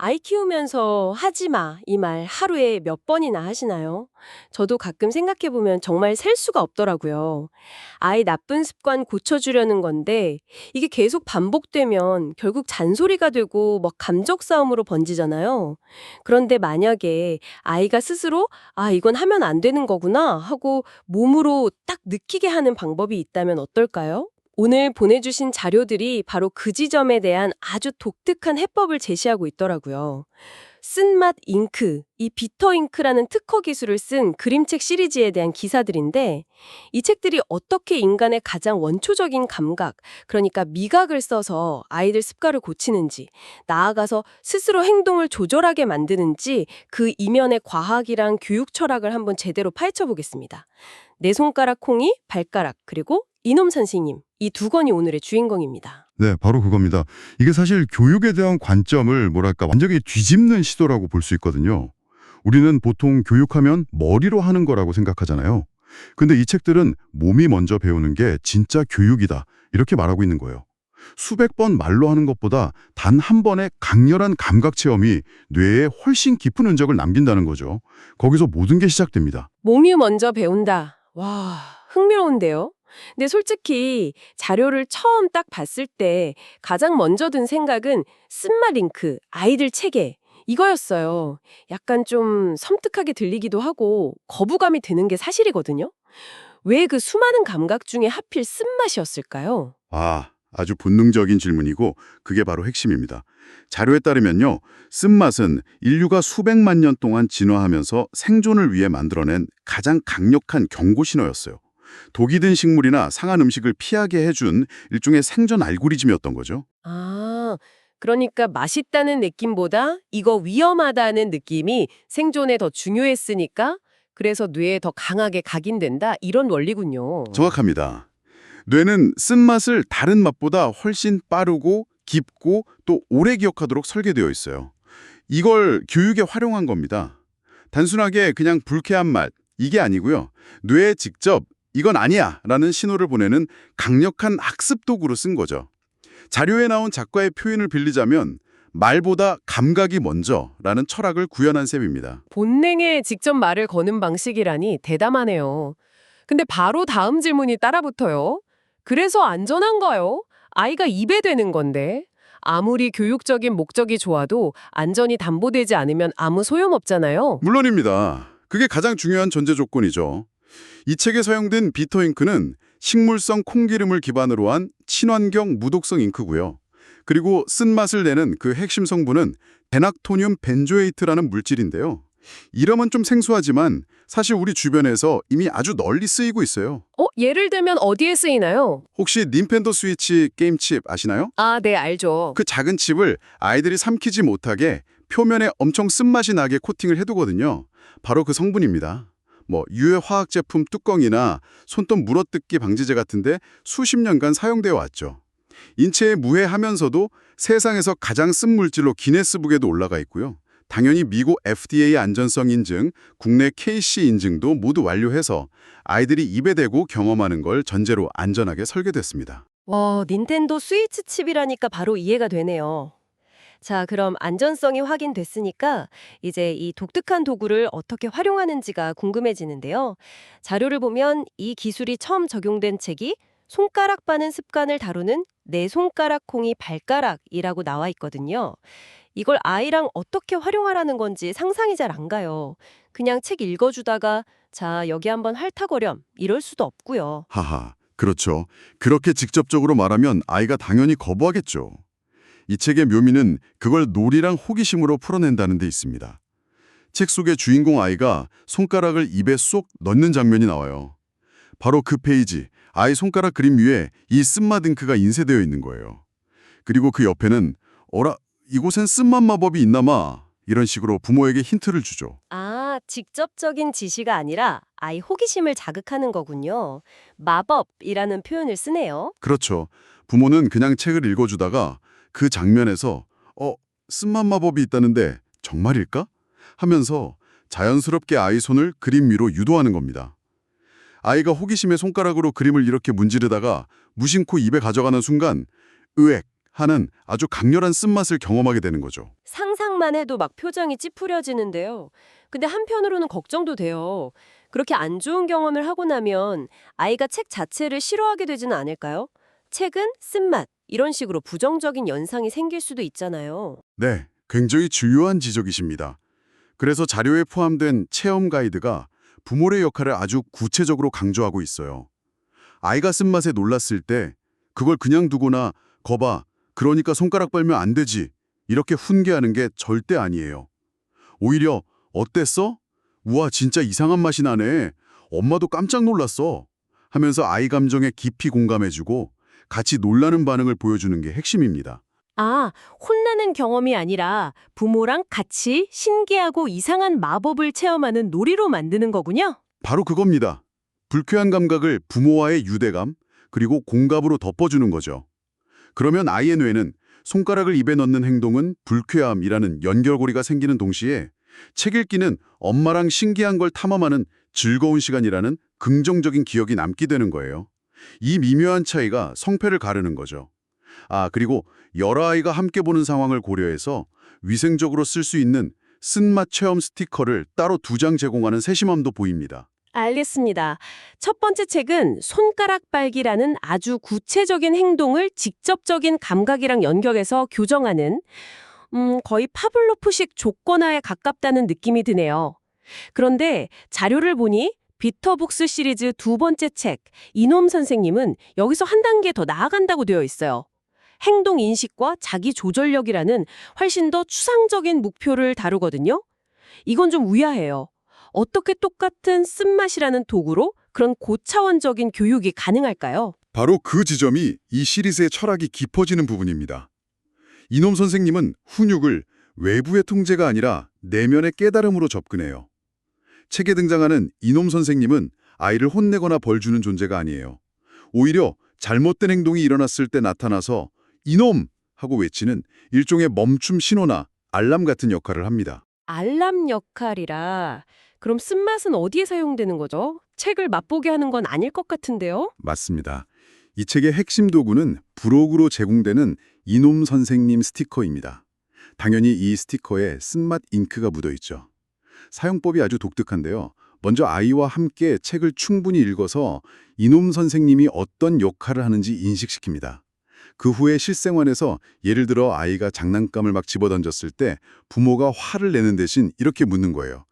아이 키우면서 하지 마, 이 말 하루에 몇 번이나 하시나요? 저도 가끔 생각해보면 정말 셀 수가 없더라고요. 아이 나쁜 습관 고쳐주려는 건데, 이게 계속 반복되면 결국 잔소리가 되고 막 감정 싸움으로 번지잖아요. 그런데 만약에 아이가 스스로, 아, 이건 하면 안 되는 거구나 하고 몸으로 딱 느끼게 하는 방법이 있다면 어떨까요? 오늘 보내주신 자료들이 바로 그 지점에 대한 아주 독특한 해법을 제시하고 있더라고요. 쓴맛 잉크, 이 비터 잉크라는 특허 기술을 쓴 그림책 시리즈에 대한 기사들인데, 이 책들이 어떻게 인간의 가장 원초적인 감각, 그러니까 미각을 써서 아이들 습관을 고치는지, 나아가서 스스로 행동을 조절하게 만드는지 그 이면의 과학이랑 교육 철학을 한번 제대로 파헤쳐 보겠습니다. 네 손가락 콩이 발가락, 그리고 이놈 선생님, 이 두 권이 오늘의 주인공입니다. 네, 바로 그겁니다. 이게 사실 교육에 대한 관점을 완전히 뒤집는 시도라고 볼 수 있거든요. 우리는 보통 교육하면 머리로 하는 거라고 생각하잖아요. 근데 이 책들은 몸이 먼저 배우는 게 진짜 교육이다, 이렇게 말하고 있는 거예요. 수백 번 말로 하는 것보다 단 한 번의 강렬한 감각 체험이 뇌에 훨씬 깊은 흔적을 남긴다는 거죠. 거기서 모든 게 시작됩니다. 몸이 먼저 배운다. 와, 흥미로운데요? 근데 솔직히 자료를 처음 딱 봤을 때 가장 먼저 든 생각은 쓴맛 잉크, 아이들 체계, 이거였어요. 약간 좀 섬뜩하게 들리기도 하고 거부감이 드는 게 사실이거든요. 왜 그 수많은 감각 중에 하필 쓴맛이었을까요? 아주 본능적인 질문이고 그게 바로 핵심입니다. 자료에 따르면요, 쓴맛은 인류가 수백만 년 동안 진화하면서 생존을 위해 만들어낸 가장 강력한 경고 신호였어요. 독이 든 식물이나 상한 음식을 피하게 해준 일종의 생존 알고리즘이었던 거죠. 아, 그러니까 맛있다는 느낌보다 이거 위험하다는 느낌이 생존에 더 중요했으니까 그래서 뇌에 더 강하게 각인된다 이런 원리군요. 정확합니다. 뇌는 쓴맛을 다른 맛보다 훨씬 빠르고 깊고 또 오래 기억하도록 설계되어 있어요. 이걸 교육에 활용한 겁니다. 단순하게 그냥 불쾌한 맛, 이게 아니고요. 뇌에 직접 이건 아니야 라는 신호를 보내는 강력한 학습 도구로 쓴 거죠. 자료에 나온 작가의 표현을 빌리자면 말보다 감각이 먼저라는 철학을 구현한 셈입니다. 본능에 직접 말을 거는 방식이라니 대담하네요. 근데 바로 다음 질문이 따라붙어요. 그래서 안전한가요? 아이가 입에 대는 건데. 아무리 교육적인 목적이 좋아도 안전이 담보되지 않으면 아무 소용없잖아요. 물론입니다. 그게 가장 중요한 전제 조건이죠. 이 책에 사용된 비터 잉크는 식물성 콩기름을 기반으로 한 친환경 무독성 잉크고요. 그리고 쓴맛을 내는 그 핵심 성분은 베낙토늄 벤조에이트라는 물질인데요. 이름은 좀 생소하지만 사실 우리 주변에서 이미 아주 널리 쓰이고 있어요. 예를 들면 어디에 쓰이나요? 혹시 닌텐도 스위치 게임칩 아시나요? 아, 네, 알죠. 그 작은 칩을 아이들이 삼키지 못하게 표면에 엄청 쓴맛이 나게 코팅을 해두거든요. 바로 그 성분입니다. 유해 화학 제품 뚜껑이나 손톱 물어뜯기 방지제 같은데 수십 년간 사용되어 왔죠. 인체에 무해하면서도 세상에서 가장 쓴 물질로 기네스북에도 올라가 있고요. 당연히 미국 FDA 안전성 인증, 국내 KC 인증도 모두 완료해서 아이들이 입에 대고 경험하는 걸 전제로 안전하게 설계됐습니다. 와, 닌텐도 스위치 칩이라니까 바로 이해가 되네요. 자, 그럼 안전성이 확인됐으니까 이제 이 독특한 도구를 어떻게 활용하는지가 궁금해지는데요. 자료를 보면 이 기술이 처음 적용된 책이 손가락 빠는 습관을 다루는 네 손가락 콩이 발가락이라고 나와 있거든요. 이걸 아이랑 어떻게 활용하라는 건지 상상이 잘 안 가요. 그냥 책 읽어주다가 자, 여기 한번 핥아거렴 이럴 수도 없고요. 하하, 그렇죠. 그렇게 직접적으로 말하면 아이가 당연히 거부하겠죠. 이 책의 묘미는 그걸 놀이랑 호기심으로 풀어낸다는 데 있습니다. 책 속의 주인공 아이가 손가락을 입에 쏙 넣는 장면이 나와요. 바로 그 페이지, 아이 손가락 그림 위에 이 쓴맛 잉크가 인쇄되어 있는 거예요. 그리고 그 옆에는 어라, 이곳엔 쓴맛 마법이 있나마 이런 식으로 부모에게 힌트를 주죠. 아, 직접적인 지시가 아니라 아이 호기심을 자극하는 거군요. 마법이라는 표현을 쓰네요. 그렇죠. 부모는 그냥 책을 읽어주다가 그 장면에서 쓴맛 마법이 있다는데 정말일까? 하면서 자연스럽게 아이 손을 그림 위로 유도하는 겁니다. 아이가 호기심에 손가락으로 그림을 이렇게 문지르다가 무심코 입에 가져가는 순간 으액 하는 아주 강렬한 쓴맛을 경험하게 되는 거죠. 상상만 해도 막 표정이 찌푸려지는데요. 근데 한편으로는 걱정도 돼요. 그렇게 안 좋은 경험을 하고 나면 아이가 책 자체를 싫어하게 되지는 않을까요? 책은 쓴맛, 이런 식으로 부정적인 연상이 생길 수도 있잖아요. 네, 굉장히 중요한 지적이십니다. 그래서 자료에 포함된 체험 가이드가 부모의 역할을 아주 구체적으로 강조하고 있어요. 아이가 쓴맛에 놀랐을 때 그걸 그냥 두거나 거봐, 그러니까 손가락 빨면 안 되지, 이렇게 훈계하는 게 절대 아니에요. 오히려 어땠어? 우와, 진짜 이상한 맛이 나네. 엄마도 깜짝 놀랐어. 하면서 아이 감정에 깊이 공감해주고 같이 놀라는 반응을 보여주는 게 핵심입니다. 아, 혼나는 경험이 아니라 부모랑 같이 신기하고 이상한 마법을 체험하는 놀이로 만드는 거군요. 바로 그겁니다. 불쾌한 감각을 부모와의 유대감, 그리고 공감으로 덮어주는 거죠. 그러면 아이의 뇌는 손가락을 입에 넣는 행동은 불쾌함이라는 연결고리가 생기는 동시에 책 읽기는 엄마랑 신기한 걸 탐험하는 즐거운 시간이라는 긍정적인 기억이 남게 되는 거예요. 이 미묘한 차이가 성패를 가르는 거죠. 그리고 여러 아이가 함께 보는 상황을 고려해서 위생적으로 쓸 수 있는 쓴맛 체험 스티커를 따로 2장 제공하는 세심함도 보입니다. 알겠습니다. 첫 번째 책은 손가락 빨기라는 아주 구체적인 행동을 직접적인 감각이랑 연결해서 교정하는 거의 파블로프식 조건화에 가깝다는 느낌이 드네요. 그런데 자료를 보니 비터북스 시리즈 2번째 책 이놈 선생님은 여기서 한 단계 더 나아간다고 되어 있어요. 행동 인식과 자기 조절력이라는 훨씬 더 추상적인 목표를 다루거든요. 이건 좀 의아해요. 어떻게 똑같은 쓴맛이라는 도구로 그런 고차원적인 교육이 가능할까요? 바로 그 지점이 이 시리즈의 철학이 깊어지는 부분입니다. 이놈 선생님은 훈육을 외부의 통제가 아니라 내면의 깨달음으로 접근해요. 책에 등장하는 이놈 선생님은 아이를 혼내거나 벌 주는 존재가 아니에요. 오히려 잘못된 행동이 일어났을 때 나타나서 이놈! 하고 외치는 일종의 멈춤 신호나 알람 같은 역할을 합니다. 알람 역할이라 그럼 쓴맛은 어디에 사용되는 거죠? 책을 맛보게 하는 건 아닐 것 같은데요? 맞습니다. 이 책의 핵심 도구는 부록으로 제공되는 이놈 선생님 스티커입니다. 당연히 이 스티커에 쓴맛 잉크가 묻어있죠. 사용법이 아주 독특한데요. 먼저 아이와 함께 책을 충분히 읽어서 이놈 선생님이 어떤 역할을 하는지 인식시킵니다. 그 후에 실생활에서 예를 들어 아이가 장난감을 막 집어던졌을 때 부모가 화를 내는 대신 이렇게 묻는 거예요.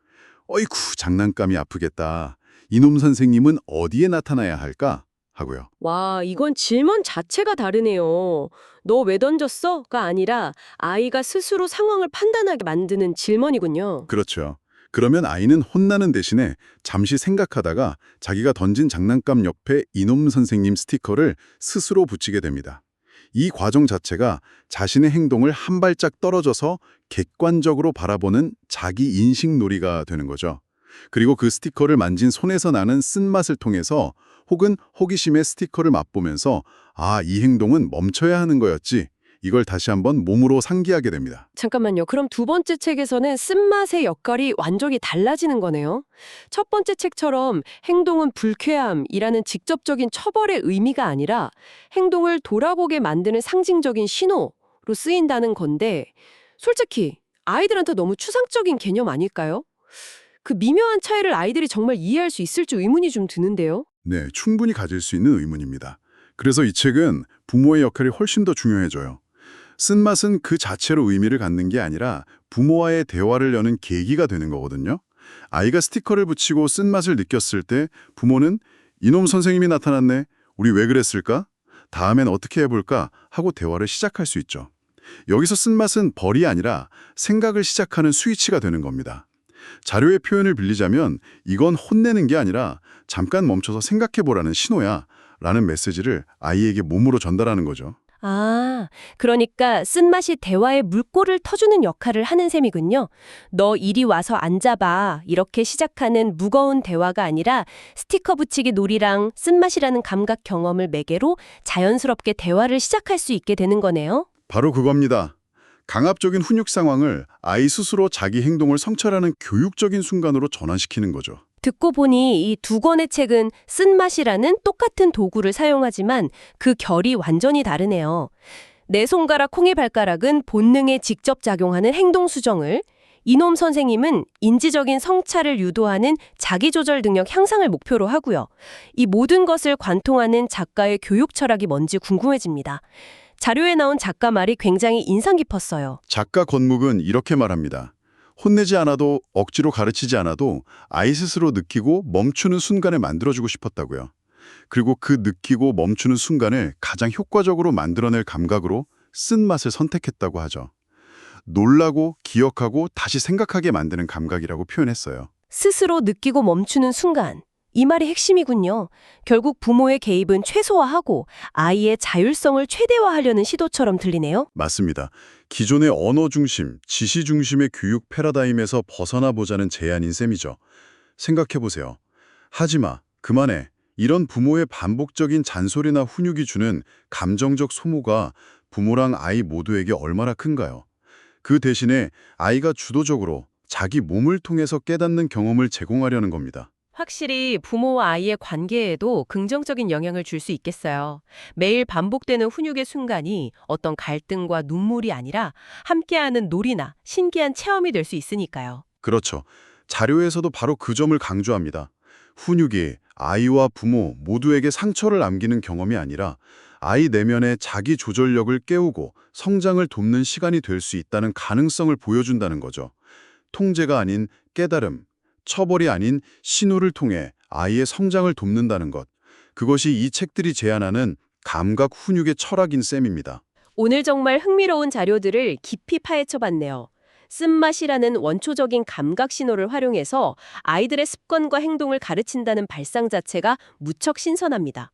어이쿠, 장난감이 아프겠다. 이놈 선생님은 어디에 나타나야 할까? 하고요. 와, 이건 질문 자체가 다르네요. 너 왜 던졌어?가 아니라 아이가 스스로 상황을 판단하게 만드는 질문이군요. 그렇죠. 그러면 아이는 혼나는 대신에 잠시 생각하다가 자기가 던진 장난감 옆에 이놈 선생님 스티커를 스스로 붙이게 됩니다. 이 과정 자체가 자신의 행동을 한 발짝 떨어져서 객관적으로 바라보는 자기 인식 놀이가 되는 거죠. 그리고 그 스티커를 만진 손에서 나는 쓴맛을 통해서 혹은 호기심의 스티커를 맛보면서 이 행동은 멈춰야 하는 거였지. 이걸 다시 한번 몸으로 상기하게 됩니다. 잠깐만요. 그럼 2번째 책에서는 쓴맛의 역할이 완전히 달라지는 거네요. 첫 번째 책처럼 행동은 불쾌함이라는 직접적인 처벌의 의미가 아니라 행동을 돌아보게 만드는 상징적인 신호로 쓰인다는 건데 솔직히 아이들한테 너무 추상적인 개념 아닐까요? 그 미묘한 차이를 아이들이 정말 이해할 수 있을지 의문이 좀 드는데요. 네, 충분히 가질 수 있는 의문입니다. 그래서 이 책은 부모의 역할이 훨씬 더 중요해져요. 쓴맛은 그 자체로 의미를 갖는 게 아니라 부모와의 대화를 여는 계기가 되는 거거든요. 아이가 스티커를 붙이고 쓴맛을 느꼈을 때 부모는 이놈 선생님이 나타났네. 우리 왜 그랬을까? 다음엔 어떻게 해볼까? 하고 대화를 시작할 수 있죠. 여기서 쓴맛은 벌이 아니라 생각을 시작하는 스위치가 되는 겁니다. 자료의 표현을 빌리자면 이건 혼내는 게 아니라 잠깐 멈춰서 생각해보라는 신호야 라는 메시지를 아이에게 몸으로 전달하는 거죠. 그러니까 쓴맛이 대화의 물꼬를 터주는 역할을 하는 셈이군요. 너 이리 와서 앉아봐. 이렇게 시작하는 무거운 대화가 아니라 스티커 붙이기 놀이랑 쓴맛이라는 감각 경험을 매개로 자연스럽게 대화를 시작할 수 있게 되는 거네요. 바로 그겁니다. 강압적인 훈육 상황을 아이 스스로 자기 행동을 성찰하는 교육적인 순간으로 전환시키는 거죠. 듣고 보니 이 2권의 책은 쓴맛이라는 똑같은 도구를 사용하지만 그 결이 완전히 다르네요. 내 손가락 콩이 발가락은 본능에 직접 작용하는 행동 수정을, 이놈 선생님은 인지적인 성찰을 유도하는 자기조절 능력 향상을 목표로 하고요. 이 모든 것을 관통하는 작가의 교육 철학이 뭔지 궁금해집니다. 자료에 나온 작가 말이 굉장히 인상 깊었어요. 작가 권묵은 이렇게 말합니다. 혼내지 않아도 억지로 가르치지 않아도 아이 스스로 느끼고 멈추는 순간을 만들어주고 싶었다고요. 그리고 그 느끼고 멈추는 순간을 가장 효과적으로 만들어낼 감각으로 쓴맛을 선택했다고 하죠. 놀라고 기억하고 다시 생각하게 만드는 감각이라고 표현했어요. 스스로 느끼고 멈추는 순간. 이 말이 핵심이군요. 결국 부모의 개입은 최소화하고 아이의 자율성을 최대화하려는 시도처럼 들리네요. 맞습니다. 기존의 언어 중심, 지시 중심의 교육 패러다임에서 벗어나 보자는 제안인 셈이죠. 생각해보세요. 하지마, 그만해. 이런 부모의 반복적인 잔소리나 훈육이 주는 감정적 소모가 부모랑 아이 모두에게 얼마나 큰가요? 그 대신에 아이가 주도적으로 자기 몸을 통해서 깨닫는 경험을 제공하려는 겁니다. 확실히 부모와 아이의 관계에도 긍정적인 영향을 줄 수 있겠어요. 매일 반복되는 훈육의 순간이 어떤 갈등과 눈물이 아니라 함께하는 놀이나 신기한 체험이 될 수 있으니까요. 그렇죠. 자료에서도 바로 그 점을 강조합니다. 훈육이 아이와 부모 모두에게 상처를 남기는 경험이 아니라 아이 내면의 자기 조절력을 깨우고 성장을 돕는 시간이 될 수 있다는 가능성을 보여준다는 거죠. 통제가 아닌 깨달음, 처벌이 아닌 신호를 통해 아이의 성장을 돕는다는 것. 그것이 이 책들이 제안하는 감각 훈육의 철학인 셈입니다. 오늘 정말 흥미로운 자료들을 깊이 파헤쳐봤네요. 쓴맛이라는 원초적인 감각 신호를 활용해서 아이들의 습관과 행동을 가르친다는 발상 자체가 무척 신선합니다.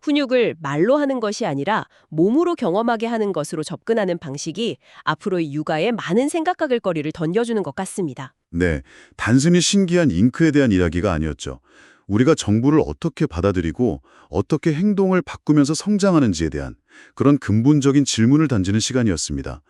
훈육을 말로 하는 것이 아니라 몸으로 경험하게 하는 것으로 접근하는 방식이 앞으로의 육아에 많은 생각할 거리를 던져주는 것 같습니다. 네, 단순히 신기한 잉크에 대한 이야기가 아니었죠. 우리가 정보를 어떻게 받아들이고 어떻게 행동을 바꾸면서 성장하는지에 대한 그런 근본적인 질문을 던지는 시간이었습니다.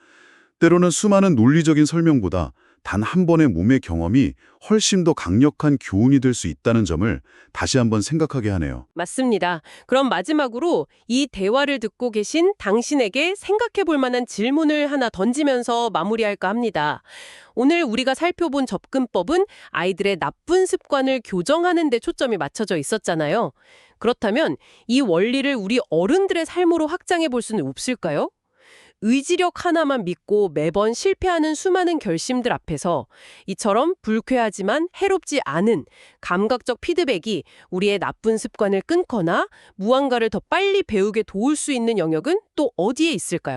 때로는 수많은 논리적인 설명보다 단 한 번의 몸의 경험이 훨씬 더 강력한 교훈이 될 수 있다는 점을 다시 한번 생각하게 하네요. 맞습니다. 그럼 마지막으로 이 대화를 듣고 계신 당신에게 생각해 볼 만한 질문을 하나 던지면서 마무리할까 합니다. 오늘 우리가 살펴본 접근법은 아이들의 나쁜 습관을 교정하는 데 초점이 맞춰져 있었잖아요. 그렇다면 이 원리를 우리 어른들의 삶으로 확장해 볼 수는 없을까요? 의지력 하나만 믿고 매번 실패하는 수많은 결심들 앞에서 이처럼 불쾌하지만 해롭지 않은 감각적 피드백이 우리의 나쁜 습관을 끊거나 무언가를 더 빨리 배우게 도울 수 있는 영역은 또 어디에 있을까요?